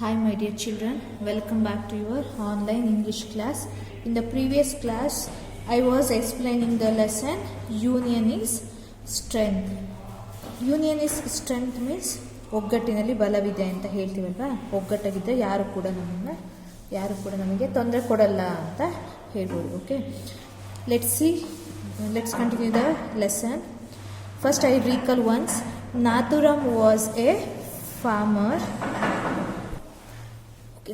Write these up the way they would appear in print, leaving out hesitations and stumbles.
Hi my dear children, welcome back to your online English class. In the previous class, I was explaining the lesson Union is Strength. Union is Strength means ಒಗ್ಗಟ್ಟಿನಲ್ಲಿ ಬಲವಿದೆ ಅಂತ ಹೇಳ್ತೀವಲ್ವಾ. ಒಗ್ಗಟ್ಟಾಗಿದ್ದರೆ ಯಾರು ಕೂಡ ನಮಗೆ ತೊಂದರೆ ಕೊಡಲ್ಲ ಅಂತ ಹೇಳ್ಬೋದು. Okay, let's continue the lesson. First I recall once. Nathuram was a farmer.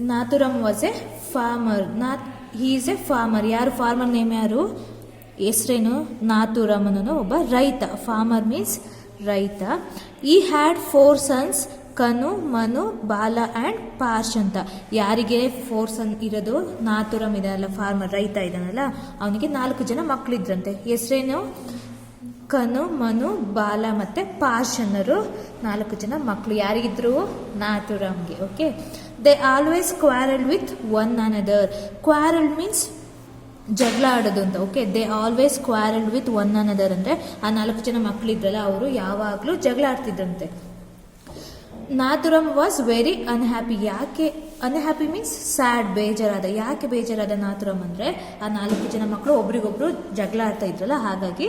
Nathuram was a farmer. He is a farmer. ಯಾರು ಫಾರ್ಮರ್ ನೇಮ್ ಯಾರು? ಹೆಸರೇನು? ನಾಥುರಾಮ್ ಅನ್ನೋ ಒಬ್ಬ ರೈತ. ಫಾರ್ಮರ್ ಮೀನ್ಸ್ ರೈತ. He had 4 sons, Kanu, Manu, ಬಾಲ ಆ್ಯಂಡ್ ಪಾರ್ಶ್ ಅಂತ. ಯಾರಿಗೆ 4 sons ಇರೋದು? ನಾಥುರಾಮ್ ಇದಾನಲ್ಲ, ಫಾರ್ಮರ್ ರೈತ ಇದಾನಲ್ಲ, ಅವನಿಗೆ 4 ಜನ ಮಕ್ಕಳಿದ್ರಂತೆ. ಹೆಸರೇನು? ಕನು, ಮನು, ಬಾಲ ಮತ್ತು ಪಾರ್ಶ್ ಅನ್ನೋರು 4 ಜನ ಮಕ್ಕಳು. ಯಾರಿಗಿದ್ರು? ನಾಥುರಾಮ್ಗೆ. Okay, they always quarrelled with one another. Quarrelled means ಜಗಳ ಆಡೋದು ಅಂತ. Okay, they always quarrelled with one another ಅಂದರೆ ಆ 4 ಜನ ಮಕ್ಕಳಿದ್ರಲ್ಲ, ಅವರು ಯಾವಾಗಲೂ ಜಗಳ ಆಡ್ತಿದ್ರಂತೆ. Nathuram was very unhappy. ಯಾಕೆ ಅನ್ಹ್ಯಾಪಿ ಮೀನ್ಸ್ ಸ್ಯಾಡ್, ಬೇಜಾರಾದ. ಯಾಕೆ ಬೇಜಾರಾದ ನಾಥುರಾಮ್ ಅಂದರೆ ಆ 4 ಜನ ಮಕ್ಕಳು ಒಬ್ರಿಗೊಬ್ರು ಜಗಳ ಆಡ್ತಾ ಇದ್ರಲ್ಲ, ಹಾಗಾಗಿ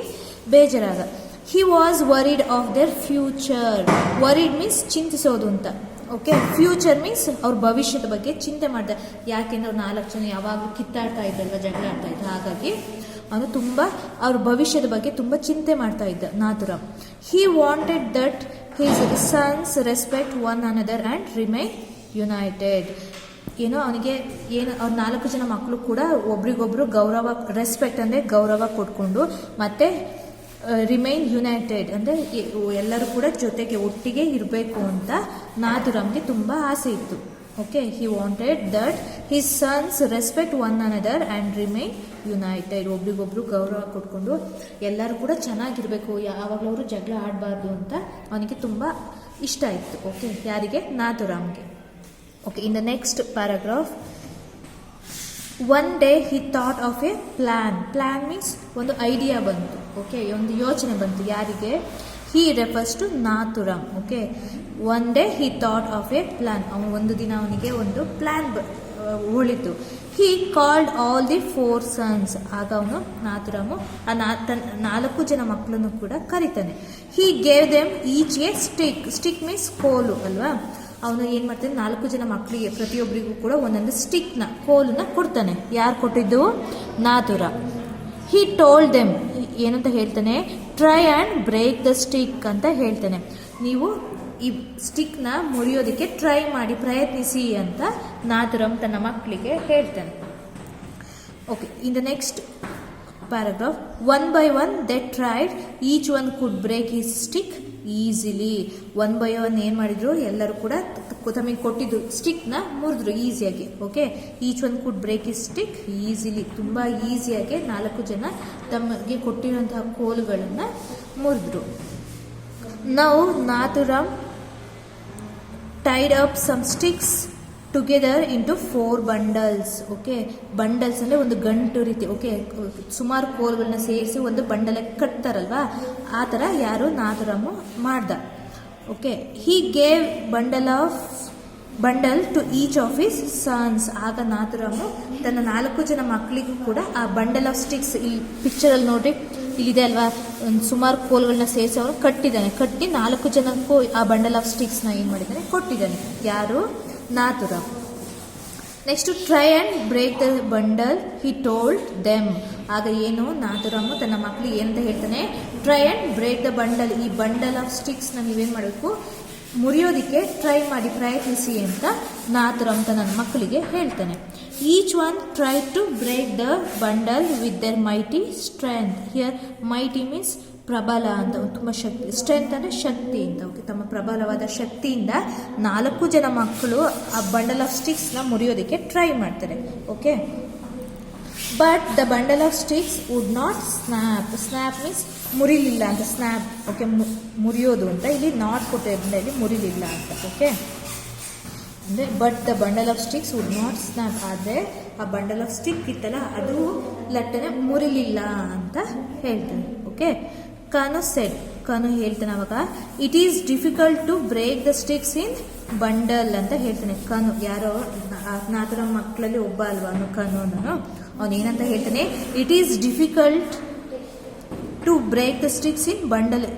ಬೇಜಾರಾದ. He was worried of their future. Worried means ಚಿಂತಿಸೋದು ಅಂತ. ಓಕೆ, ಫ್ಯೂಚರ್ ಮೀನ್ಸ್ ಅವ್ರ ಭವಿಷ್ಯದ ಬಗ್ಗೆ ಚಿಂತೆ ಮಾಡಿದೆ. ಯಾಕೆಂದ್ರೆ ಅವ್ರು 4 ಜನ ಯಾವಾಗಲೂ ಕಿತ್ತಾಡ್ತಾ ಇದ್ರಲ್ವ, ಜಗಳ ಆಡ್ತಾ ಇದ್ದ, ಹಾಗಾಗಿ ಅವನು ತುಂಬ ಅವ್ರ ಭವಿಷ್ಯದ ಬಗ್ಗೆ ತುಂಬ ಚಿಂತೆ ಮಾಡ್ತಾ ಇದ್ದ Nathuram. He wanted that his sons respect one another and remain United. ಅವನಿಗೆ ಅವ್ರ 4 ಜನ ಮಕ್ಕಳು ಕೂಡ ಒಬ್ರಿಗೊಬ್ರು ಗೌರವ, ರೆಸ್ಪೆಕ್ಟ್ ಅಂದರೆ ಗೌರವ ಕೊಟ್ಕೊಂಡು, ಮತ್ತೆ ರಿಮೈನ್ ಯುನೈಟೆಡ್ ಅಂದರೆ ಎಲ್ಲರೂ ಕೂಡ ಜೊತೆಗೆ ಒಟ್ಟಿಗೆ ಇರಬೇಕು ಅಂತ ನಾಥುರಾಮ್ಗೆ ತುಂಬ ಆಸೆ ಇತ್ತು. Okay, he wanted that his sons respect one another and remain United. ಒಬ್ರಿಗೊಬ್ರು ಗೌರವ ಕೊಟ್ಕೊಂಡು ಎಲ್ಲರೂ ಕೂಡ ಚೆನ್ನಾಗಿರಬೇಕು, ಯಾವಾಗಲೂ ಅವರು ಜಗಳ ಆಡಬಾರ್ದು ಅಂತ ಅವನಿಗೆ ತುಂಬ ಇಷ್ಟ ಇತ್ತು. ಓಕೆ, ಯಾರಿಗೆ? ನಾಥುರಾಮ್ಗೆ. Okay, in the next paragraph. One day he thought of a plan. Plan means ಒಂದು ಐಡಿಯಾ ಬಂತು. ಓಕೆ, ಒಂದು ಯೋಚನೆ ಬಂತು. ಯಾರಿಗೆ? He refers to Nathuram. Okay, one day he thought of a plan. ಒಂದು ದಿನ ಅವನಿಗೆ ಒಂದು ಪ್ಲ್ಯಾನ್ ಉಳಿತು. He called all the 4 sons. ಆಗ ಅವನು ನಾಥುರಾಮು ತನ್ನ 4 ಜನ ಮಕ್ಕಳನ್ನು ಕೂಡ ಕರೀತಾನೆ. He gave them each a stick. Stick means ಕೋಲು ಅಲ್ವಾ. ಅವನು ಏನು ಮಾಡ್ತಾನೆ, 4 ಜನ ಮಕ್ಕಳಿಗೆ ಪ್ರತಿಯೊಬ್ಬರಿಗೂ ಕೂಡ ಒಂದೊಂದು ಸ್ಟಿಕ್ನ, ಕೋಲನ್ನ ಕೊಡ್ತಾನೆ. ಯಾರು ಕೊಟ್ಟಿದ್ದು? ನಾಥುರಾಮ್. He told them. ಏನಂತ ಹೇಳ್ತಾನೆ? Try and break the stick ಅಂತ ಹೇಳ್ತಾನೆ. ನೀವು ಈ ಸ್ಟಿಕ್ನ ಮುರಿಯೋದಕ್ಕೆ ಟ್ರೈ ಮಾಡಿ, ಪ್ರಯತ್ನಿಸಿ ಅಂತ ನಾಥುರಾಮ್ ತನ್ನ ಮಕ್ಕಳಿಗೆ ಹೇಳ್ತಾನೆ. Okay, in the next paragraph. One by one they tried, each one could break his stick easily. One by one ಏನು ಮಾಡಿದ್ರು? ಎಲ್ಲರೂ ಕೂಡ ತಮಗೆ ಕೊಟ್ಟಿದ್ದು ಸ್ಟಿಕ್ನ ಮುರಿದ್ರು ಈಸಿಯಾಗಿ. Okay, each one could break his stick easily. ತುಂಬ ಈಸಿಯಾಗಿ 4 ಜನ ತಮಗೆ ಕೊಟ್ಟಿರುವಂತಹ ಕೋಲುಗಳನ್ನು ಮುರಿದ್ರು. Now Nathuram tied up some sticks together into 4 bundles. Okay, bundles ಅಂದರೆ ಒಂದು ಗಂಟು ರೀತಿ. ಓಕೆ, ಸುಮಾರು ಕೋಲ್ಗಳನ್ನ ಸೇರಿಸಿ ಒಂದು ಬಂಡಲಕ್ಕೆ ಕಟ್ತಾರಲ್ವಾ, ಆ ಥರ ಯಾರು? ನಾಥುರಾಮು ಮಾಡ್ದ. Okay, he gave bundle to each of his sons. ಆಗ ನಾಥುರಾಮು ತನ್ನ 4 ಜನ ಮಕ್ಕಳಿಗೂ ಕೂಡ ಆ ಬಂಡಲ್ ಆಫ್ ಸ್ಟಿಕ್ಸ್, ಇಲ್ಲಿ ಪಿಕ್ಚರಲ್ಲಿ ನೋಡ್ರಿ, ಇಲ್ಲಿದೆ ಅಲ್ವಾ, ಒಂದು ಸುಮಾರು ಕೋಲ್ಗಳನ್ನ ಸೇರಿಸಿ ಅವನು ಕಟ್ಟಿದ್ದಾನೆ. ಕಟ್ಟಿ 4 ಜನಕ್ಕೂ ಆ ಬಂಡಲ್ ಆಫ್ ಸ್ಟಿಕ್ಸ್ನ ಏನು ಮಾಡಿದ್ದಾನೆ? ಕೊಟ್ಟಿದ್ದಾನೆ. ಯಾರು? Nathuram. Next, try and break the bundle he told them. ಆಗ ಏನು? ನಾಥುರಾಮು ತನ್ನ ಮಕ್ಕಳಿಗೆ ಏನಂತ ಹೇಳ್ತಾನೆ? Try and break the bundle. ಈ ಬಂಡಲ್ ಆಫ್ ಸ್ಟಿಕ್ಸ್ನ ನೀವೇನು ಮಾಡಬೇಕು? ಮುರಿಯೋದಕ್ಕೆ ಟ್ರೈ ಮಾಡಿ, ಪ್ರಯತ್ನಿಸಿ ಅಂತ ನಾಥುರಾಮ್ ತನ್ನ ಮಕ್ಕಳಿಗೆ ಹೇಳ್ತಾನೆ. Each one try to break the bundle with their mighty strength. Here mighty means ಪ್ರಬಲ ಅಂತ, ತುಂಬ ಶಕ್ತಿ. ಸ್ಟ್ರೆಂತ್ ಅಂದರೆ ಶಕ್ತಿ ಅಂತ. ಓಕೆ, ತಮ್ಮ ಪ್ರಬಲವಾದ ಶಕ್ತಿಯಿಂದ 4 ಜನ ಮಕ್ಕಳು ಆ ಬಂಡಲ್ ಆಫ್ ಸ್ಟಿಕ್ಸ್ನ ಮುರಿಯೋದಕ್ಕೆ ಟ್ರೈ ಮಾಡ್ತಾರೆ. Okay, but the bundle of sticks would not snap. Snap means ಮುರಿಲಿಲ್ಲ ಅಂತ. ಸ್ನ್ಯಾಪ್, ಓಕೆ, ಮುರಿಯೋದು ಅಂತ. ಇಲ್ಲಿ ನಾಟ್ ಕೊಟ್ಟಿರೋದ್ರಿಂದ ಇಲ್ಲಿ ಮುರಿಲಿಲ್ಲ ಅಂತ. ಓಕೆ, ಅಂದರೆ but the bundle of sticks would not snap. ಆದರೆ ಆ ಬಂಡಲ್ ಆಫ್ ಸ್ಟಿಕ್ ಇತ್ತಲ್ಲ, ಅದು ಲಟ್ಟನೆ ಮುರಿಲಿಲ್ಲ ಅಂತ ಹೇಳ್ತಾನೆ. Okay, Kanu shed. ಕನು ಹೇಳ್ತಾನೆ ಅವಾಗ it is difficult to break the sticks in bundle ಅಂತ ಹೇಳ್ತಾನೆ. ಕನು ಯಾರೋ ನಾಥುರಾಮ್ ಮಕ್ಕಳಲ್ಲಿ ಒಬ್ಬ ಅಲ್ವಾ ಕನು ಅವನು ಏನಂತ ಹೇಳ್ತಾನೆ, it is difficult to break the sticks in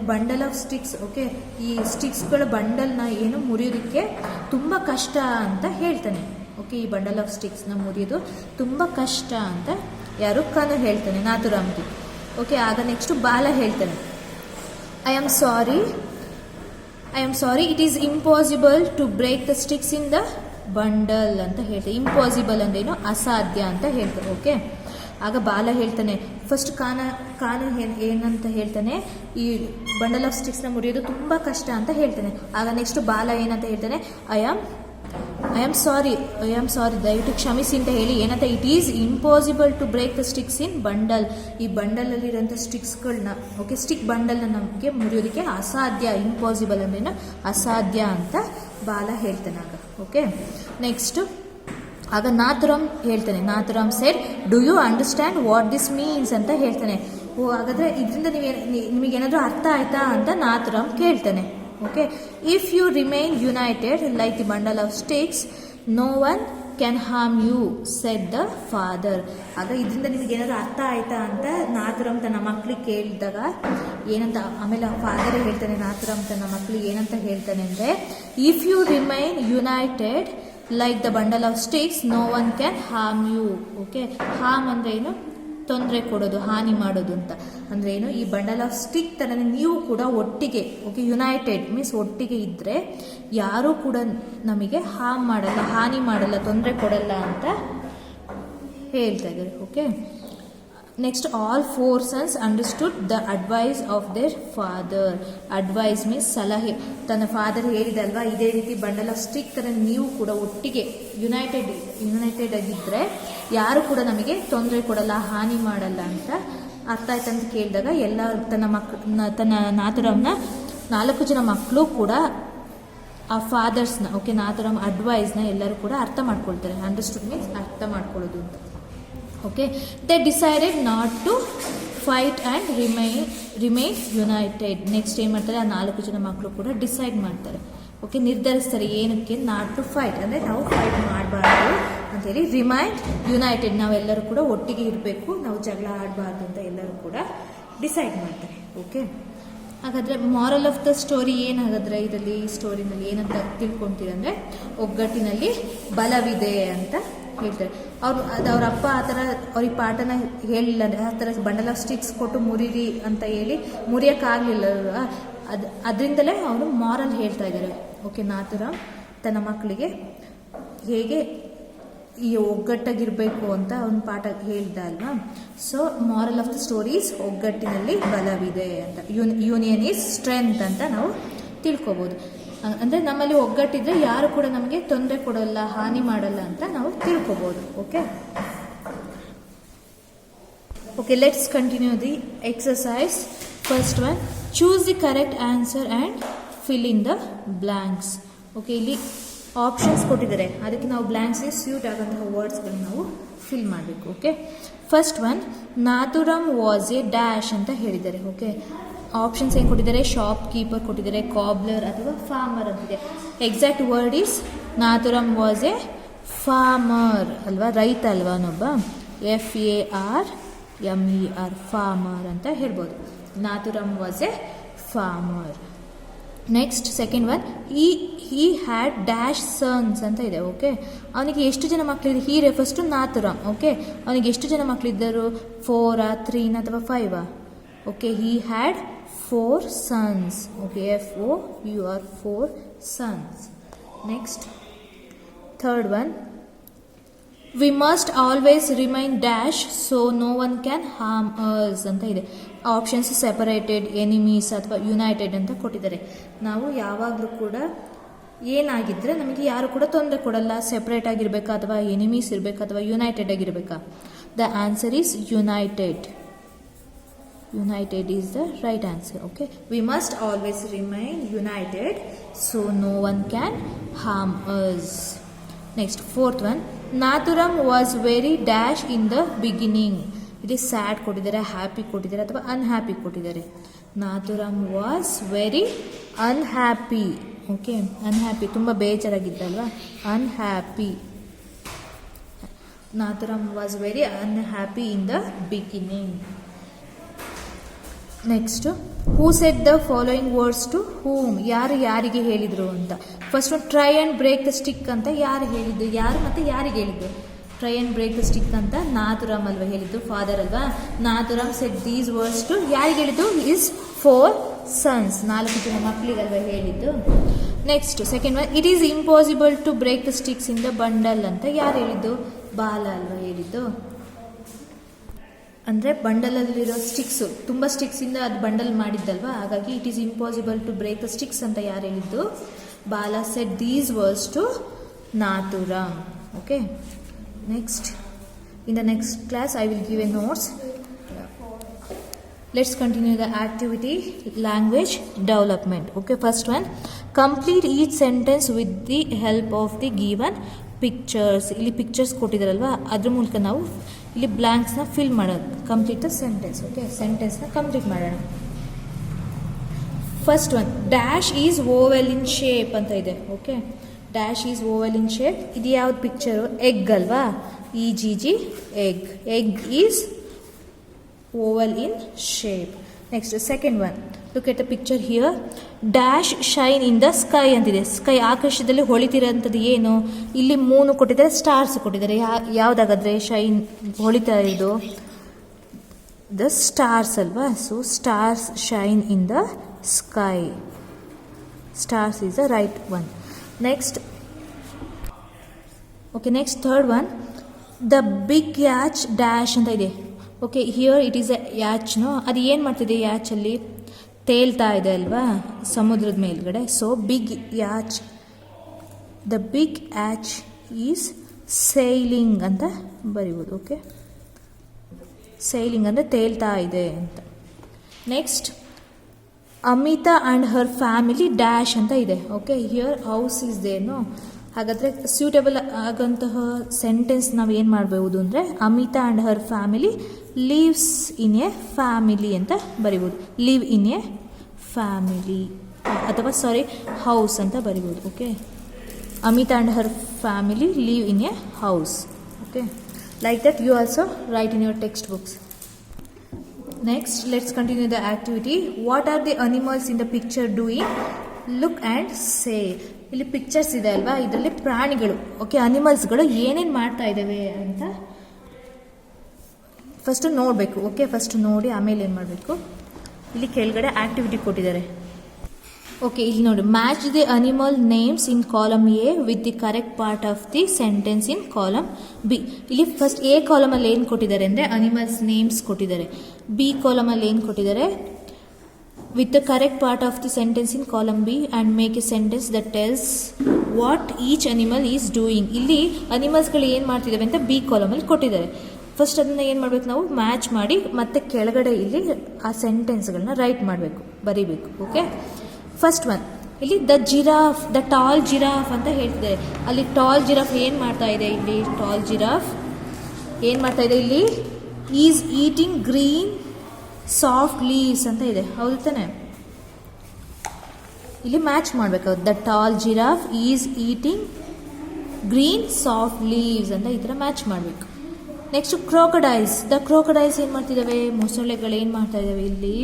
bundle of sticks. Okay, ಈ ಸ್ಟಿಕ್ಸ್ಗಳ ಬಂಡಲ್ನ ಏನು ಮುರಿಯೋದಕ್ಕೆ ತುಂಬ ಕಷ್ಟ ಅಂತ ಹೇಳ್ತಾನೆ. ಓಕೆ, ಈ ಬಂಡಲ್ ಆಫ್ ಸ್ಟಿಕ್ಸ್ನ ಮುರಿಯೋದು ತುಂಬ ಕಷ್ಟ ಅಂತ ಯಾರು ಕನು ಹೇಳ್ತಾನೆ ನಾಥುರಾಮ್ಗೆ. ಓಕೆ, ಆಗ ನೆಕ್ಸ್ಟ್ ಬಾಲ ಹೇಳ್ತಾನೆ, I am sorry it is impossible to break the sticks in the bundle ಅಂತ ಹೇಳ್ತಾರೆ. ಇಂಪಾಸಿಬಲ್ ಅಂದ್ರೇನು, ಅಸಾಧ್ಯ ಅಂತ ಹೇಳ್ತಾರೆ. ಓಕೆ, ಆಗ ಬಾಲ ಹೇಳ್ತಾನೆ, ಫಸ್ಟ್ ಕಾನು ಏನಂತ ಹೇಳ್ತಾನೆ, ಈ ಬಂಡಲ್ ಆಫ್ ಸ್ಟಿಕ್ಸ್ನ ಮುರಿಯೋದು ತುಂಬ ಕಷ್ಟ ಅಂತ ಹೇಳ್ತಾನೆ. ಆಗ ನೆಕ್ಸ್ಟ್ ಬಾಲ ಏನಂತ ಹೇಳ್ತಾನೆ, ಐ ಆಮ್ ಸಾರಿ ದಯವಿಟ್ಟು ಕ್ಷಮಿಸಿ ಅಂತ ಹೇಳಿ ಏನಂತ, it is impossible to break the sticks in bundle. ಈ ಬಂಡಲಲ್ಲಿರೋಂಥ ಸ್ಟಿಕ್ಸ್ಗಳನ್ನ, ಓಕೆ, ಸ್ಟಿಕ್ ಬಂಡಲ್ನ ನಮಗೆ ಮುರಿಯೋದಕ್ಕೆ ಅಸಾಧ್ಯ, ಇಂಪಾಸಿಬಲ್ ಅಂದ್ರೇನು ಅಸಾಧ್ಯ ಅಂತ ಬಾಲ ಹೇಳ್ತಾನೆ ಆಗ. ಓಕೆ, ನೆಕ್ಸ್ಟ್ ಆಗ ನಾಥುರಾಮ್ ಹೇಳ್ತಾನೆ, Nathuram said do you understand what this means ಅಂತ ಹೇಳ್ತಾನೆ. ಹಾಗಾದರೆ ಇದರಿಂದ ನಿಮಗೇನಾದರೂ ಅರ್ಥ ಆಯ್ತಾ ಅಂತ ನಾಥುರಾಮ್ ಕೇಳ್ತಾನೆ. Okay, if you remain united like the bundle of sticks no one can harm you said the father. ಆಗ ಇದರಿಂದ ನಿಮಗೇನಾದರೂ ಅರ್ಥ ಆಯ್ತಾ ಅಂತ ನಾಥುರಾಮ್ ತನ್ನ ಮಕ್ಕಳಿಗೆ ಕೇಳಿದಾಗ ಏನಂತ, ಆಮೇಲೆ ಫಾದರ್ ಹೇಳ್ತಾನೆ, ನಾಥುರಾಮ್ ತನ್ನ ಮಕ್ಕಳಿಗೆ ಏನಂತ ಹೇಳ್ತಾನೆ ಅಂದರೆ, if you remain united like the bundle of sticks no one can harm you. Okay, harm ಅಂದರೆ ಏನು, ತೊಂದರೆ ಕೊಡೋದು, ಹಾನಿ ಮಾಡೋದು ಅಂತ ಅಂದರೆ ಏನು, ಈ ಬಂಡಲ್ ಆಫ್ ಸ್ಟಿಕ್ ಥರ ನೀವು ಕೂಡ ಒಟ್ಟಿಗೆ, ಓಕೆ, ಯುನೈಟೆಡ್ ಮೀನ್ಸ್ ಒಟ್ಟಿಗೆ ಇದ್ದರೆ ಯಾರೂ ಕೂಡ ನಮಗೆ ಹಾರ್ಮ್ ಮಾಡಲ್ಲ, ಹಾನಿ ಮಾಡಲ್ಲ, ತೊಂದರೆ ಕೊಡಲ್ಲ ಅಂತ ಹೇಳ್ತಾ ಇದ್ದಾರೆ. Okay, next all 4 sons understood the advice of their father. Advice means ಸಲಹೆ. ತನ್ನ ಫಾದರ್ ಹೇಳಿದಲ್ವಾ, ಇದೇ ರೀತಿ ಬಂಡಲ್ ಆಫ್ ಸ್ಟಿಕ್ ಥರ ನೀವು ಕೂಡ ಒಟ್ಟಿಗೆ ಯುನೈಟೆಡ್ ಆಗಿದ್ದರೆ ಯಾರು ಕೂಡ ನಮಗೆ ತೊಂದರೆ ಕೊಡಲ್ಲ, ಹಾನಿ ಮಾಡಲ್ಲ ಅಂತ ಅರ್ಥ ಆಯ್ತಂತ ಕೇಳಿದಾಗ ಎಲ್ಲ ತನ್ನ ನಾಥುರಾಮ್ನ 4 ಜನ ಮಕ್ಕಳು ಕೂಡ ಆ ಫಾದರ್ಸ್ನ, ಓಕೆ, ನಾಥುರಾಮ್ ಅಡ್ವೈಸ್ನ ಎಲ್ಲರೂ ಕೂಡ ಅರ್ಥ ಮಾಡ್ಕೊಳ್ತಾರೆ. ಅಂಡರ್ಸ್ಟುಡ್ ಮೀನ್ಸ್ ಅರ್ಥ ಮಾಡ್ಕೊಳ್ಳೋದು ಅಂತ. Okay, they decided not to fight and remain united. Next ಏನು ಮಾಡ್ತಾರೆ, ಆ 4 ಜನ ಮಕ್ಕಳು ಕೂಡ ಡಿಸೈಡ್ ಮಾಡ್ತಾರೆ. ಓಕೆ, ನಿರ್ಧರಿಸ್ತಾರೆ ಏನಕ್ಕೆ, ನಾಟ್ ಟು ಫೈಟ್ ಅಂದರೆ ನಾವು ಫೈಟ್ ಮಾಡಬಾರ್ದು ಅಂತೇಳಿ, ರಿಮೈನ್ ಯುನೈಟೆಡ್ ನಾವೆಲ್ಲರೂ ಕೂಡ ಒಟ್ಟಿಗೆ ಇರಬೇಕು, ನಾವು ಜಗಳ ಆಡಬಾರ್ದು ಅಂತ ಎಲ್ಲರೂ ಕೂಡ ಡಿಸೈಡ್ ಮಾಡ್ತಾರೆ. ಓಕೆ, ಹಾಗಾದರೆ ಮಾರಲ್ ಆಫ್ ದ ಸ್ಟೋರಿ ಏನಾಗಾದ್ರೆ ಇದರಲ್ಲಿ, ಈ ಸ್ಟೋರಿನಲ್ಲಿ ಏನಂತ ತಿಳ್ಕೊತೀರಂದರೆ, ಒಗ್ಗಟ್ಟಿನಲ್ಲಿ ಬಲವಿದೆ ಅಂತ ಹೇಳ್ತಾರೆ. ಅವ್ರ ಅಪ್ಪ ಆ ಥರ ಅವ್ರಿಗೆ ಪಾಠನ ಹೇಳಿಲ್ಲ, ಆ ಥರ ಬಂಡಲ್ ಆಫ್ ಸ್ಟಿಕ್ಸ್ ಕೊಟ್ಟು ಮುರಿರಿ ಅಂತ ಹೇಳಿ ಮುರಿಯೋಕ್ಕಾಗಲಿಲ್ಲ, ಅದರಿಂದಲೇ ಅವರು ಮಾರಲ್ ಹೇಳ್ತಾ ಇದ್ದಾರೆ. ಓಕೆ, ನಾಥುರಾಮ್ ತನ್ನ ಮಕ್ಕಳಿಗೆ ಹೇಗೆ ಈ ಒಗ್ಗಟ್ಟಾಗಿರಬೇಕು ಅಂತ ಒಂದು ಪಾಠ ಹೇಳ್ದ ಅಲ್ವಾ. So moral of the stories ಒಗ್ಗಟ್ಟಿನಲ್ಲಿ ಬಲವಿದೆ ಅಂತ, ಯೂನಿಯನ್ ಈಸ್ ಸ್ಟ್ರೆಂತ್ ಅಂತ ನಾವು ತಿಳ್ಕೊಬೋದು. ಅಂದರೆ ನಮ್ಮಲ್ಲಿ ಒಗ್ಗಟ್ಟಿದ್ರೆ ಯಾರು ಕೂಡ ನಮಗೆ ತೊಂದರೆ ಕೊಡಲ್ಲ, ಹಾನಿ ಮಾಡಲ್ಲ ಅಂತ ನಾವು ತಿಳ್ಕೊಬೋದು. Okay, let's continue the exercise. First one, choose the correct answer and fill in the blanks. Okay, ಇಲ್ಲಿ ಆಪ್ಷನ್ಸ್ ಕೊಟ್ಟಿದ್ದಾರೆ, ಅದಕ್ಕೆ ನಾವು ಬ್ಲ್ಯಾಂಕ್ಸ್ಗೆ ಸ್ಯೂಟ್ ಆಗೋಂತಹ ವರ್ಡ್ಸ್ಗಳನ್ನ ನಾವು ಫಿಲ್ ಮಾಡಬೇಕು. Okay, first one, Nathuram was A dash ಅಂತ ಹೇಳಿದ್ದಾರೆ. ಓಕೆ, ಆಪ್ಷನ್ಸ್ ಏನು ಕೊಟ್ಟಿದ್ದಾರೆ, ಶಾಪ್ ಕೀಪರ್ ಕೊಟ್ಟಿದ್ದಾರೆ, ಕಾಬ್ಲರ್ ಅಥವಾ ಫಾರ್ಮರ್ ಅಂತಿದೆ. Exact word is Nathuram was A farmer ಅಲ್ವಾ, ರೈತ ಅಲ್ವಾ ಅವನೊಬ್ಬ, FARMER ಫಾರ್ಮರ್ ಅಂತ ಹೇಳ್ಬೋದು. Nathuram was A farmer. Next second one, he had dash sons ಅಂತ ಇದೆ. ಓಕೆ, ಅವನಿಗೆ ಎಷ್ಟು ಜನ ಮಕ್ಕಳಿದೆ, ಹಿ ರೆಫರ್ಸ್ ಟು ನಾಥುರಾಮ್. ಓಕೆ, ಅವನಿಗೆ ಎಷ್ಟು ಜನ ಮಕ್ಕಳಿದ್ದರು, 4, 3 ಅಥವಾ 5? Okay, he had 4 sons. Okay, FOUR 4 sons. Next, third one, we must always remain dash so no one can harm us ಅಂತ ಇದೆ. ಆಪ್ಷನ್ಸ್ ಸೆಪರೇಟೆಡ್, ಎನಿಮೀಸ್ ಅಥವಾ ಯುನೈಟೆಡ್ ಅಂತ ಕೊಟ್ಟಿದ್ದಾರೆ. ನಾವು ಯಾವಾಗಲೂ ಕೂಡ ಏನಾಗಿದ್ದರೆ ನಮಗೆ ಯಾರು ಕೂಡ ತೊಂದರೆ ಕೊಡಲ್ಲ, ಸೆಪರೇಟ್ ಆಗಿರಬೇಕಾ ಅಥವಾ ಎನಿಮೀಸ್ ಇರಬೇಕಾ ಅಥವಾ ಯುನೈಟೆಡ್ ಆಗಿರಬೇಕಾ? The answer is united. United is the right answer. Okay, we must always remain united so no one can harm us. Next, fourth one, Nathuram was very dash in the beginning. It is sad ಕೊಟ್ಟಿದ್ದಾರೆ, happy ಕೊಟ್ಟಿದ್ದಾರೆ ಅಥವಾ unhappy ಕೊಟ್ಟಿದ್ದಾರೆ. Nathuram was very unhappy. Okay, unhappy, ತುಂಬ ಬೇಜಾರಾಗಿದ್ದಲ್ವಾ, unhappy. Nathuram was very unhappy in the beginning. Next, who said the following words to whom, ಯಾರು ಯಾರಿಗೆ ಹೇಳಿದರು ಅಂತ. ಫಸ್ಟ್ ಒಂದು try and break the stick ಅಂತ ಯಾರು ಹೇಳಿದ್ದು, ಯಾರು ಮತ್ತು ಯಾರಿಗೆ ಹೇಳಿದ್ದು. Try and break the stick ಅಂತ ನಾಥುರಾಮ್ ಅಲ್ವಾ ಹೇಳಿದ್ದು, ಫಾದರ್ ಅಲ್ವಾ. Nathuram said these words to, ಯಾರಿಗೆ ಹೇಳಿದ್ದು, ಇಸ್ 4 sons, 4 ಜನ ಮಕ್ಕಳಿಗಲ್ವಾ ಹೇಳಿದ್ದು. Next second one, it is impossible to break the sticks in the bundle ಅಂತ ಯಾರು ಹೇಳಿದ್ದು, ಬಾಲ ಅಲ್ವಾ ಹೇಳಿದ್ದು. ಅಂದರೆ ಬಂಡಲಲ್ಲಿರೋ ಸ್ಟಿಕ್ಸು, ತುಂಬ ಸ್ಟಿಕ್ಸಿಂದ ಅದು ಬಂಡಲ್ ಮಾಡಿದ್ದಲ್ವಾ, ಹಾಗಾಗಿ it is impossible to break the sticks ಅಂತ ಯಾರು ಹೇಳಿದ್ದು, Bala said these words to Nathuram. Okay, next in the next class I will give a notes. Let's continue the activity language development. Okay, first one, complete each sentence with the help of the given pictures. ಇಲ್ಲಿ pictures ಕೊಟ್ಟಿದ್ದಾರಲ್ವಾ, ಅದ್ರ ಮೂಲಕ ನಾವು ಇಲ್ಲಿ ಬ್ಲ್ಯಾಂಕ್ಸ್ನ fill ಮಾಡೋದು. Complete the sentence. Okay, ಸೆಂಟೆನ್ಸ್ನ complete ಮಾಡೋಣ. First one, dash is oval in shape ಅಂತ ಇದೆ. Okay, dash is oval in shape. ಇದು ಯಾವ್ದು ಪಿಕ್ಚರು, ಎಗ್ ಅಲ್ವಾ, EGG, egg. Egg is oval in shape. Next, the second one, look at the picture here. Dash shine in the sky ಅಂತಿದೆ. Sky, ಆಕಾಶದಲ್ಲಿ ಹೊಳಿತಿರೋಂಥದ್ದು ಏನು, ಇಲ್ಲಿ moon ಕೊಟ್ಟಿದ್ದಾರೆ, stars ಕೊಟ್ಟಿದ್ದಾರೆ. ಯಾವುದಾಗಾದ್ರೆ shine ಹೊಳಿತಾ ಇರೋದು, ದ ಸ್ಟಾರ್ಸ್ ಅಲ್ವಾ. So stars shine in the sky. Stars is the right one. Next, okay, next third one, the big yacht dash ಅಂತ ಇದೆ. Okay, here it is a ಯಾಚ್ನೋ, ಅದು ಏನು ಮಾಡ್ತಿದೆ, ಯಾಚಲ್ಲಿ ತೇಲ್ತಾ ಇದೆ ಅಲ್ವಾ ಸಮುದ್ರದ ಮೇಲ್ಗಡೆ. So big yacht, the big yacht is sailing ಅಂತ ಬರೀಬೋದು. ಓಕೆ, ಸೈಲಿಂಗ್ ಅಂದರೆ ತೇಲ್ತಾ ಇದೆ ಅಂತ. Next, Amita and her family dash ಅಂತ ಇದೆ. ಓಕೆ, ಹಿಯರ್ ಹೌಸ್ ಈಸ್ ದೇನೋ, ಹಾಗಾದರೆ ಸ್ಯೂಟೇಬಲ್ ಆಗೋಂತಹ ಸೆಂಟೆನ್ಸ್ ನಾವು ಏನು ಮಾಡಬಹುದು ಅಂದರೆ, Amita and her family lives in a family ಅಂತ ಬರಿಬೋದು. ಲಿವ್ ಇನ್ ಎ ಫ್ಯಾಮಿಲಿ, ಅಥವಾ ಸಾರಿ ಹೌಸ್ ಅಂತ ಬರಿಬೋದು. Okay, Amita and her family live in a house. Okay, like that you also write in your text books. Next, let's continue the activity. What are the animals in the picture doing, look and say. ಇಲ್ಲಿ pictures ಇದೆ ಅಲ್ವಾ, ಇದರಲ್ಲಿ ಪ್ರಾಣಿಗಳು, okay, ಅನಿಮಲ್ಸ್ಗಳು ಏನೇನು ಮಾಡ್ತಾ ಇದ್ದಾವೆ ಅಂತ first ನೋಡಬೇಕು. ಓಕೆ, ಫಸ್ಟ್ ನೋಡಿ ಆಮೇಲೆ ಏನು ಮಾಡಬೇಕು. ಇಲ್ಲಿ ಕೆಳಗಡೆ ಆಕ್ಟಿವಿಟಿ ಕೊಟ್ಟಿದ್ದಾರೆ. ಓಕೆ, ಇಲ್ಲಿ ನೋಡಿ, match the animal names in column A with the correct part of the sentence in column B. ಇಲ್ಲಿ ಫಸ್ಟ್ ಎ ಕಾಲಮಲ್ಲಿ ಏನು ಕೊಟ್ಟಿದ್ದಾರೆ ಅಂದರೆ ಅನಿಮಲ್ಸ್ ನೇಮ್ಸ್ ಕೊಟ್ಟಿದ್ದಾರೆ. ಬಿ ಕಾಲಮಲ್ಲಿ ಏನು ಕೊಟ್ಟಿದ್ದಾರೆ, with the correct part of the sentence in column B and make a sentence that tells what each animal is doing. ಇಲ್ಲಿ ಅನಿಮಲ್ಸ್ಗಳು ಏನು ಮಾಡ್ತಿದ್ದಾವೆ ಅಂತ ಬಿ ಕಾಲಮಲ್ಲಿ ಕೊಟ್ಟಿದ್ದಾರೆ. ಫಸ್ಟ್ ಅದನ್ನು ಏನು ಮಾಡಬೇಕು, ನಾವು ಮ್ಯಾಚ್ ಮಾಡಿ ಮತ್ತೆ ಕೆಳಗಡೆ ಇಲ್ಲಿ ಆ ಸೆಂಟೆನ್ಸ್ಗಳನ್ನ ರೈಟ್ ಮಾಡಬೇಕು, ಬರೀಬೇಕು. ಓಕೆ, ಫಸ್ಟ್ ಒನ್, ಇಲ್ಲಿ the giraffe, the tall giraffe ಅಂತ ಹೇಳ್ತಿದ್ದಾರೆ. ಅಲ್ಲಿ ಟಾಲ್ ಜಿರಾಫ್ ಏನು ಮಾಡ್ತಾ ಇದೆ, ಇಲ್ಲಿ ಟಾಲ್ ಜಿರಾಫ್ ಏನು ಮಾಡ್ತಾ ಇದೆ, ಇಲ್ಲಿ is eating green soft leaves ಅಂತ ಇದೆ, ಹೌದು ತಾನೆ. ಇಲ್ಲಿ ಮ್ಯಾಚ್ ಮಾಡಬೇಕು. The tall giraffe is eating green soft leaves ಅಂತ ಈ ಥರ ಮ್ಯಾಚ್ ಮಾಡಬೇಕು. ನೆಕ್ಸ್ಟ್, ಕ್ರೋಕಡೈಲ್ಸ್, ದ ಕ್ರೋಕಡೈಲ್ಸ್ ಏನು ಮಾಡ್ತಿದ್ದಾವೆ, ಮೊಸಳೆಗಳು ಏನು ಮಾಡ್ತಾ ಇದ್ದಾವೆ, ಇಲ್ಲಿ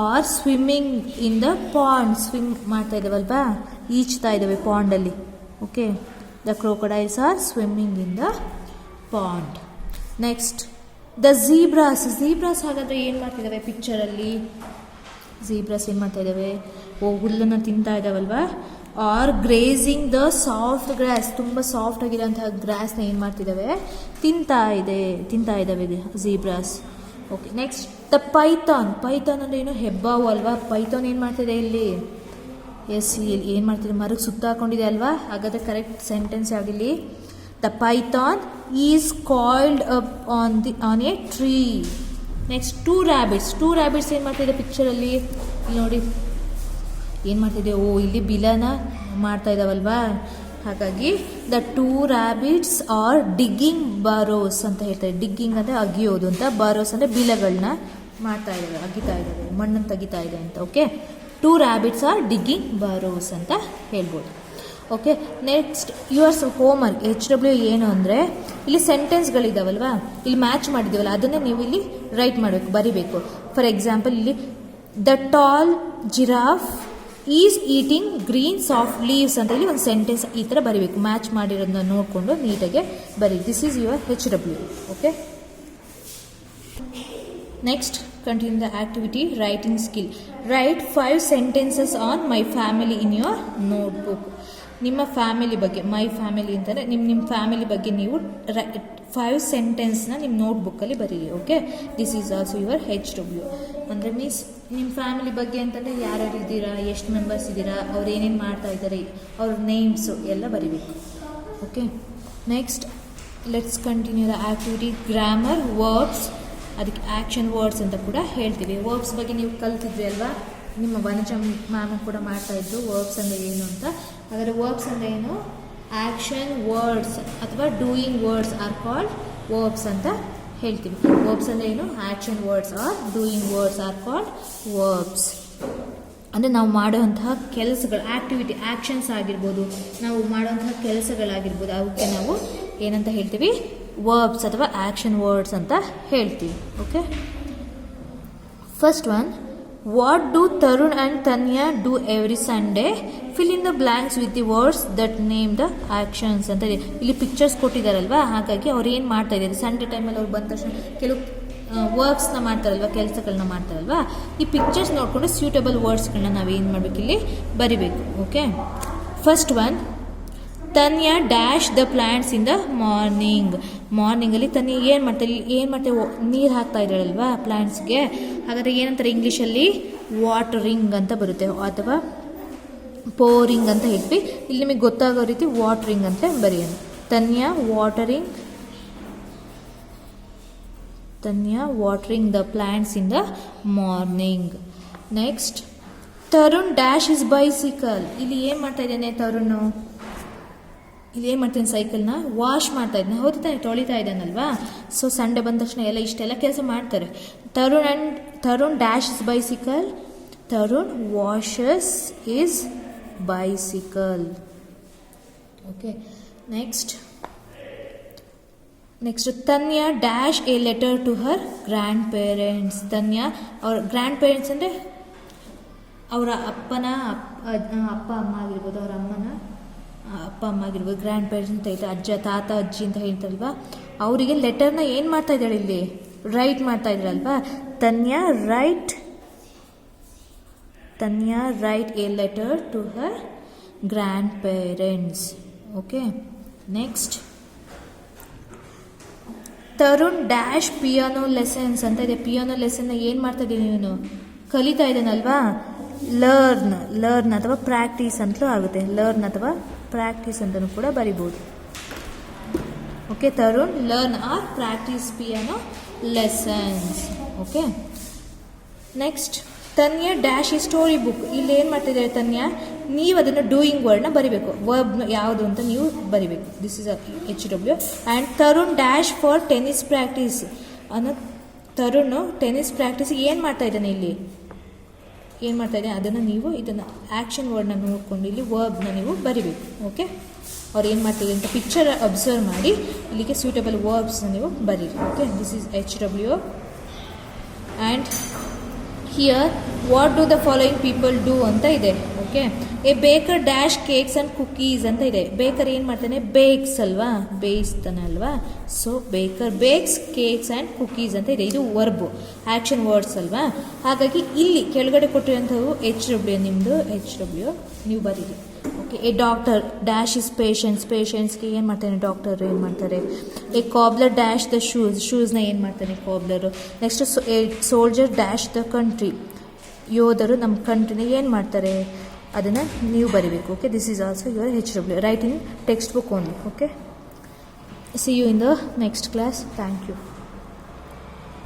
are swimming in the pond, swim ಮಾಡ್ತಾ ಇದ್ದಾವಲ್ವಾ, ಈಜ್ತಾ ಇದ್ದಾವೆ ಪಾಂಡಲ್ಲಿ. Okay, the crocodiles are swimming in the pond. Next, the zebras, zebras ಹಾಗಾದರೆ ಏನು ಮಾಡ್ತಿದ್ದಾವೆ ಪಿಕ್ಚರಲ್ಲಿ, ಝೀಬ್ರಾಸ್ ಏನು ಮಾಡ್ತಾ ಇದ್ದಾವೆ, ಹುಲ್ಲನ್ನು ತಿಂತಾ ಇದ್ದಾವಲ್ವಾ. Are grazing the soft grass, ತುಂಬ ಸಾಫ್ಟ್ ಆಗಿರೋಂತಹ ಗ್ರಾಸ್ನ ಏನು ಮಾಡ್ತಿದ್ದಾವೆ, ತಿಂತಾ ಇದ್ದಾವೆ zebras. Okay, next, the python, python ಅಂದರೆ ಏನು, ಹೆಬ್ಬಾವು ಅಲ್ವಾ. ಪೈಥಾನ್ ಏನು ಮಾಡ್ತಿದೆ ಇಲ್ಲಿ, ಎಸ್, ಇಲ್ಲಿ ಏನು ಮಾಡ್ತಿದೆ, ಮರಕ್ಕೆ ಸುತ್ತಾಕೊಂಡಿದೆ ಅಲ್ವಾ. ಹಾಗಾದರೆ ಕರೆಕ್ಟ್ ಸೆಂಟೆನ್ಸ್ ಆಗಿಲ್ಲಿ, the python is coiled up on a tree. Next, two rabbits ಏನು ಮಾಡ್ತಿದೆ ಪಿಕ್ಚರಲ್ಲಿ, ಇಲ್ಲಿ ನೋಡಿ ಏನು ಮಾಡ್ತಿದೆ, ಇಲ್ಲಿ ಬಿಲನ ಮಾಡ್ತಾ ಇದ್ದಾವಲ್ವಾ. ಹಾಗಾಗಿ the two rabbits are digging burrows ಅಂತ ಹೇಳ್ತಾರೆ. ಡಿಗ್ಗಿಂಗ್ ಅಂದರೆ ಅಗಿಯೋದು ಅಂತ, ಬರೋಸ್ ಅಂದರೆ ಬಿಲಗಳನ್ನ ಮಾಡ್ತಾ ಇದ್ದಾರೆ, ಅಗಿತಾ ಇದ್ದಾರೆ, ಮಣ್ಣನ್ನು ತೆಗಿತಾ ಇದೆ ಅಂತ. Okay, 2 rabbits are digging burrows ಅಂತ ಹೇಳ್ಬೋದು. Okay, next yours homework HW ಏನು ಅಂದರೆ, ಇಲ್ಲಿ ಸೆಂಟೆನ್ಸ್ಗಳಿದಾವಲ್ವಾ, ಇಲ್ಲಿ ಮ್ಯಾಚ್ ಮಾಡಿದ್ದೀವಲ್ಲ ಅದನ್ನೇ ನೀವು ಇಲ್ಲಿ ರೈಟ್ ಮಾಡಬೇಕು, ಬರಿಬೇಕು. ಫಾರ್ ಎಕ್ಸಾಂಪಲ್ ಇಲ್ಲಿ the tall giraffe is eating green soft leaves ಅಂತ ಇಲ್ಲಿ ಒಂದು ಸೆಂಟೆನ್ಸ್ ಈ ಥರ ಬರಿಬೇಕು. ಮ್ಯಾಚ್ ಮಾಡಿರೋದನ್ನ ನೋಡಿಕೊಂಡು ನೀಟಾಗಿ ಬರಿ. This is your HW. Okay, next continue the activity writing skill. Write 5 sentences on my family in your notebook. ನಿಮ್ಮ ಫ್ಯಾಮಿಲಿ ಬಗ್ಗೆ, ಮೈ ಫ್ಯಾಮಿಲಿ ಅಂತಾರೆ, ನಿಮ್ಮ ಫ್ಯಾಮಿಲಿ ಬಗ್ಗೆ ನೀವು 5 ಸೆಂಟೆನ್ಸ್ನ ನಿಮ್ಮ ನೋಟ್ಬುಕ್ಕಲ್ಲಿ ಬರೀರಿ. Okay, this is also your HW. ಅಂದರೆ ಮೀನ್ಸ್ ನಿಮ್ಮ ಫ್ಯಾಮಿಲಿ ಬಗ್ಗೆ ಅಂತಂದರೆ ಯಾರ್ಯಾರು ಇದ್ದೀರಾ, ಎಷ್ಟು ಮೆಂಬರ್ಸ್ ಇದ್ದೀರಾ, ಅವ್ರು ಏನೇನು ಮಾಡ್ತಾ ಇದ್ದಾರೆ, ಅವ್ರ ನೇಮ್ಸು ಎಲ್ಲ ಬರೀಬೇಕು. Okay, next let's continue the activity. Grammar, verbs, ಅದಕ್ಕೆ ಆ್ಯಕ್ಷನ್ ವರ್ಡ್ಸ್ ಅಂತ ಕೂಡ ಹೇಳ್ತೀವಿ. ವರ್ಬ್ಸ್ ಬಗ್ಗೆ ನೀವು ಕಲ್ತಿದ್ರಿ ಅಲ್ವಾ, ನಿಮ್ಮ ವನಜ ಮ್ಯಾಮ್ ಕೂಡ ಮಾಡ್ತಾಯಿದ್ರು ವರ್ಬ್ಸ್ ಅಂದರೆ ಏನು ಅಂತ. ಹಾಗಾದರೆ ವರ್ಬ್ಸ್ ಅಂದರೆ ಏನು, ಆ್ಯಕ್ಷನ್ ವರ್ಡ್ಸ್ ಅಥವಾ doing words are called verbs ಅಂತ ಹೇಳ್ತೀವಿ. ವರ್ಬ್ಸ್ ಅಂದರೆ ಏನು, action words are doing words are called verbs. ಅಂದರೆ ನಾವು ಮಾಡುವಂತಹ ಕೆಲಸಗಳು, ಆ್ಯಕ್ಟಿವಿಟಿ, ಆ್ಯಕ್ಷನ್ಸ್ ಆಗಿರ್ಬೋದು, ನಾವು ಮಾಡುವಂತಹ ಕೆಲಸಗಳಾಗಿರ್ಬೋದು, ಅವಕ್ಕೆ ನಾವು ಏನಂತ ಹೇಳ್ತೀವಿ, ವರ್ಬ್ಸ್ ಅಥವಾ ಆ್ಯಕ್ಷನ್ ವರ್ಡ್ಸ್ ಅಂತ ಹೇಳ್ತೀವಿ. Okay, first one, what do Tarun and Tanya do every Sunday? Fill in the blanks with the words that name the actions ಅಂತ ಇದೆ. ಇಲ್ಲಿ ಪಿಕ್ಚರ್ಸ್ ಕೊಟ್ಟಿದ್ದಾರಲ್ವಾ, ಹಾಗಾಗಿ ಅವ್ರು ಏನು ಮಾಡ್ತಾ ಇದ್ದಾರೆ, ಸಂಡೇ ಟೈಮಲ್ಲಿ ಅವ್ರು ಬಂದ ತಕ್ಷಣ ಕೆಲವು ವರ್ಕ್ಸ್ನ ಮಾಡ್ತಾರಲ್ವ, ಕೆಲಸಗಳನ್ನ ಮಾಡ್ತಾರಲ್ವ, ಈ ಪಿಕ್ಚರ್ಸ್ ನೋಡಿಕೊಂಡು ಸ್ಯೂಟಬಲ್ ವರ್ಡ್ಸ್ಗಳನ್ನ ನಾವೇನು ಮಾಡಬೇಕು, ಇಲ್ಲಿ ಬರಿಬೇಕು. Okay, first one, Tanya dash the plants in the morning. ಮಾರ್ನಿಂಗಲ್ಲಿ ತನ್ಯಾ ಏನು ಮಾಡ್ತಾರೆ, ನೀರು ಹಾಕ್ತಾ ಇದ್ದಾಳಲ್ವಾ ಪ್ಲ್ಯಾಂಟ್ಸ್ಗೆ, ಹಾಗಾದರೆ ಏನಂತಾರೆ ಇಂಗ್ಲೀಷಲ್ಲಿ, ವಾಟರಿಂಗ್ ಅಂತ ಬರುತ್ತೆ, ಅಥವಾ ಪೋರಿಂಗ್ ಅಂತ ಹೇಳ್ತೀವಿ. ಇಲ್ಲಿ ನಿಮಗೆ ಗೊತ್ತಾಗೋ ರೀತಿ ವಾಟರಿಂಗ್ ಅಂತ ಬರೆಯೋಣ. Tanya watering the plants in the morning. Next, Tarun dash his bicycle. ಇಲ್ಲಿ ಏನು ಮಾಡ್ತಾ ಇದ್ದಾನೆ ತರುಣ್, ಇಲ್ಲಿ ಏನು ಮಾಡ್ತಾನೆ, ಸೈಕಲ್ನ ವಾಶ್ ಮಾಡ್ತಾ ಇದ್ದಾನೆ, ಹೌದು ತಾನೆ, ತೊಳಿತಾ ಇದ್ದಾನಲ್ವಾ. ಸೊ ಸಂಡೇ ಬಂದ ತಕ್ಷಣ ಇಷ್ಟೆಲ್ಲ ಕೆಲಸ ಮಾಡ್ತಾರೆ. Tarun dash his bicycle, Tarun washes his bicycle. Okay, next Tanya dash a letter to her grandparents. Tanya ಅವ್ರ ಗ್ರ್ಯಾಂಡ್ ಪೇರೆಂಟ್ಸ್ ಅಂದರೆ ಅವರ ಅಪ್ಪ ಅಮ್ಮ ಆಗಿರ್ಬೋದು, ಅವರ ಅಮ್ಮನ ಅಪ್ಪ ಅಮ್ಮ ಆಗಿರ್ಬೋದು, ಗ್ರ್ಯಾಂಡ್ ಪೇರೆಂಟ್ಸ್ ಅಂತ ಹೇಳ್ತಾರೆ, ಅಜ್ಜ ತಾತ ಅಜ್ಜಿ ಅಂತ ಹೇಳ್ತಾರಲ್ವಾ, ಅವರಿಗೆ ಲೆಟರ್ನ ಏನು ಮಾಡ್ತಾ ಇದ್ದಾಳೆ, ಇಲ್ಲಿ ರೈಟ್ ಮಾಡ್ತಾ ಇದ್ದಾಳಲ್ವಾ. Tanya write a letter to her grandparents. Okay, next, Tarun dash piano lessons ಅಂತ ಇದೆ. ಪಿಯಾನೋ ಲೆಸನ್ನ ಏನು ಮಾಡ್ತಾ ಇದ್ದೀನಿ, ಇವನು ಕಲಿತಾ ಇದ್ದಾನಲ್ವಾ. ಲರ್ನ್ ಅಥವಾ ಪ್ರಾಕ್ಟೀಸ್ ಅಂತಲೂ ಆಗುತ್ತೆ, ಲರ್ನ್ ಅಥವಾ ಪ್ರಾಕ್ಟೀಸ್ ಅಂತಲೂ ಕೂಡ ಬರಿಬೋದು. Okay, Tarun learn or practice piano lessons. Okay, next, Tanya dash ಈ ಸ್ಟೋರಿ ಬುಕ್. ಇಲ್ಲಿ ಏನು ಮಾಡ್ತಿದ್ದಾರೆ ತನ್ಯಾ, ನೀವು ಅದನ್ನು ಡೂಯಿಂಗ್ ವರ್ಡ್ನ ಬರಿಬೇಕು, ವರ್ಬ್ ಯಾವುದು ಅಂತ ನೀವು ಬರಿಬೇಕು. This is HW. And Tarun dash for tennis practice ಅನ್ನೋ, ತರುಣ್ ಟೆನ್ನಿಸ್ ಪ್ರಾಕ್ಟೀಸ್ ಏನು ಮಾಡ್ತಾ ಇದ್ದಾನೆ, ಇಲ್ಲಿ ಏನು ಮಾಡ್ತಾ ಇದ್ದಾನೆ ಅದನ್ನು ನೀವು ಇದನ್ನು ಆ್ಯಕ್ಷನ್ ವರ್ಡ್ನ ನೋಡಿಕೊಂಡು ಇಲ್ಲಿ ವರ್ಬ್ನ ನೀವು ಬರಿಬೇಕು. ಓಕೆ, ಅವ್ರು ಏನು ಮಾಡ್ತಿದ್ದಾರೆ ಅಂತ ಪಿಕ್ಚರ್ ಅಬ್ಸರ್ವ್ ಮಾಡಿ ಇಲ್ಲಿಗೆ ಸೂಟಬಲ್ ವರ್ಬ್ಸ್ನ ನೀವು ಬರೀರಿ. Okay, this is HW. And here what do the following people do ಅಂತ ಇದೆ. Okay, A baker dash cakes and cookies ಅಂತ ಇದೆ. ಬೇಕರ್ ಏನು ಮಾಡ್ತಾನೆ, ಬೇಕ್ಸ್ ಅಲ್ವಾ, ಬೇಯಿಸ್ತಾನೆ ಅಲ್ವಾ. So baker bakes cakes and cookies ಅಂತ ಇದೆ. ಇದು ವರ್ಬು, ಆ್ಯಕ್ಷನ್ ವರ್ಡ್ಸ್ ಅಲ್ವಾ. ಹಾಗಾಗಿ ಇಲ್ಲಿ ಕೆಳಗಡೆ ಕೊಟ್ಟಿರೋಂಥವು HW, ನಿಮ್ಮದು HW ನೀವು ಬರೀರಿ. Okay, a doctor dash is ಪೇಷೆಂಟ್ಸ್ಗೆ ಏನು ಮಾಡ್ತಾನೆ ಡಾಕ್ಟರ್ ಏನು ಮಾಡ್ತಾರೆ. ಎ ಕಾಬ್ಲರ್ ಡ್ಯಾಶ್ ದ ಶೂಸ್ನ ಏನು ಮಾಡ್ತಾನೆ cobbler. Next, a soldier dash the country, ಯೋಧರು ನಮ್ಮ ಕಂಟ್ರಿನ ಏನು ಮಾಡ್ತಾರೆ ಅದನ್ನು ನೀವು ಬರೀಬೇಕು. Okay, this is also your HW. Write in text book only. Okay, see you in the next class. Thank you.